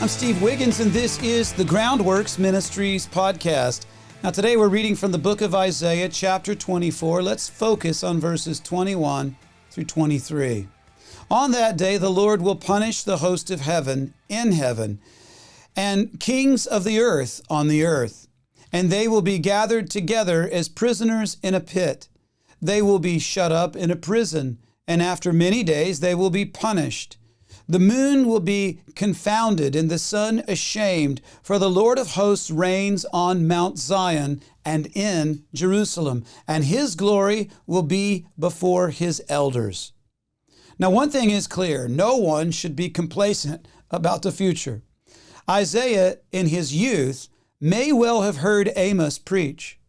I'm Steve Wiggins, and this is the Groundworks Ministries podcast. Now, today we're reading from the book of Isaiah, chapter 24. Let's focus on verses 21 through 23. On that day, the Lord will punish the host of heaven in heaven and kings of the earth on the earth, and they will be gathered together as prisoners in a pit. They will be shut up in a prison, and after many days they will be punished. The moon will be confounded and the sun ashamed, for the Lord of hosts reigns on Mount Zion and in Jerusalem, and his glory will be before his elders. Now, one thing is clear: no one should be complacent about the future. Isaiah, in his youth, may well have heard Amos preach.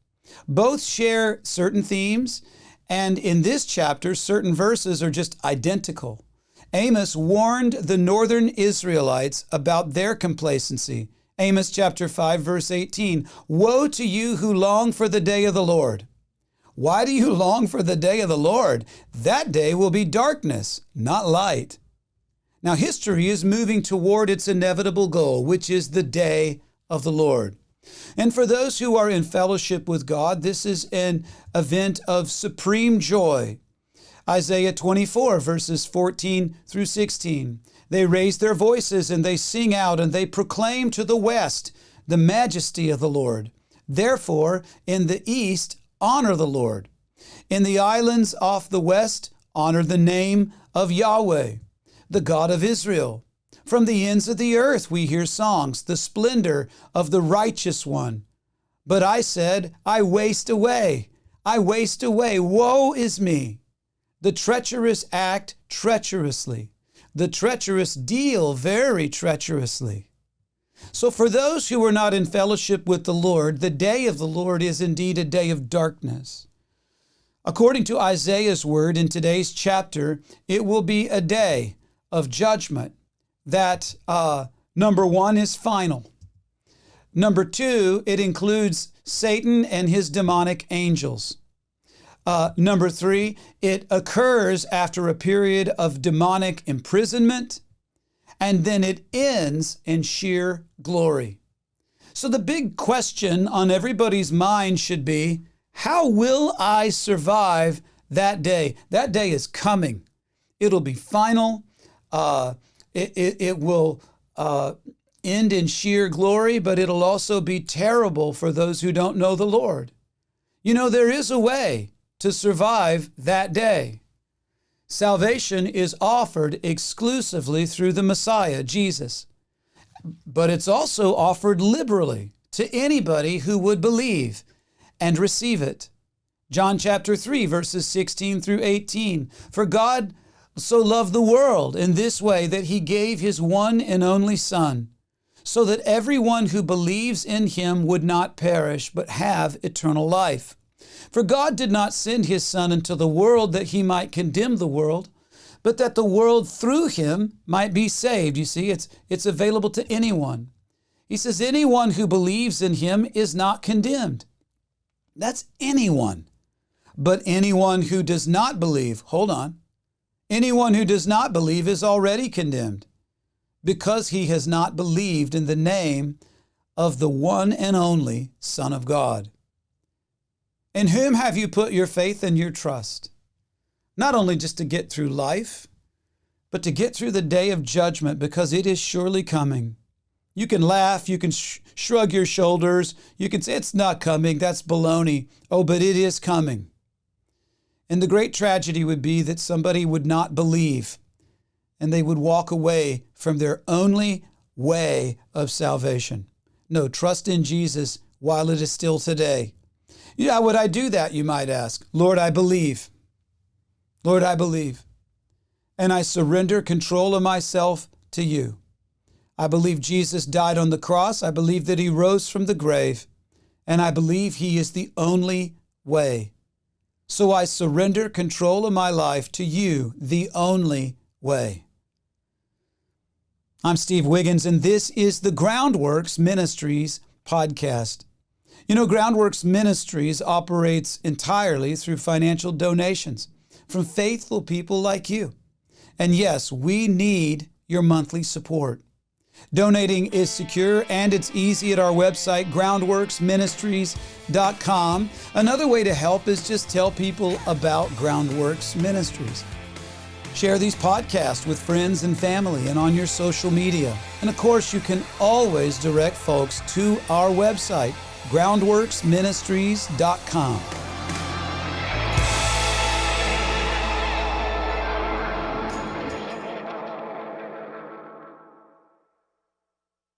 Both share certain themes, and in this chapter, certain verses are just identical. Amos warned the northern Israelites about their complacency. Amos chapter 5, verse 18, "Woe to you who long for the day of the Lord." Why do you long for the day of the Lord? That day will be darkness, not light. Now, history is moving toward its inevitable goal, which is the day of the Lord. And for those who are in fellowship with God, this is an event of supreme joy. Isaiah 24, verses 14 through 16. They raise their voices and they sing out and they proclaim to the west the majesty of the Lord. Therefore, in the east, honor the Lord. In the islands off the west, honor the name of Yahweh, the God of Israel. From the ends of the earth we hear songs, the splendor of the righteous one. But I said, I waste away, woe is me. The treacherous act treacherously. The treacherous deal very treacherously. So for those who are not in fellowship with the Lord, the day of the Lord is indeed a day of darkness. According to Isaiah's word in today's chapter, it will be a day of judgment that, number one, is final. Number two, it includes Satan and his demonic angels. Number three, it occurs after a period of demonic imprisonment, and then it ends in sheer glory. So the big question on everybody's mind should be, how will I survive that day? That day is coming. It'll be final. It will end in sheer glory, but it'll also be terrible for those who don't know the Lord. You know, there is a way to survive that day. Salvation is offered exclusively through the Messiah, Jesus. But it's also offered liberally to anybody who would believe and receive it. John chapter 3, verses 16 through 18. For God so loved the world in this way that he gave his one and only Son, so that everyone who believes in him would not perish, but have eternal life. For God did not send his Son into the world that he might condemn the world, but that the world through him might be saved. You see, it's available to anyone. He says anyone who believes in him is not condemned. That's anyone. But anyone who does not believe, anyone who does not believe is already condemned, because he has not believed in the name of the one and only Son of God. In whom have you put your faith and your trust? Not only just to get through life, but to get through the day of judgment, because it is surely coming. You can laugh, you can shrug your shoulders, you can say, it's not coming, that's baloney. Oh, but it is coming. And the great tragedy would be that somebody would not believe, and they would walk away from their only way of salvation. No, trust in Jesus while it is still today. Yeah, how would I do that, you might ask? Lord, I believe. Lord, I believe. And I surrender control of myself to you. I believe Jesus died on the cross. I believe that he rose from the grave. And I believe he is the only way. So I surrender control of my life to you, the only way. I'm Steve Wiggins, and this is the Groundworks Ministries podcast. You know, Groundworks Ministries operates entirely through financial donations from faithful people like you. And yes, we need your monthly support. Donating is secure and it's easy at our website, groundworksministries.com. Another way to help is just tell people about Groundworks Ministries. Share these podcasts with friends and family and on your social media. And of course, you can always direct folks to our website, groundworksministries.com.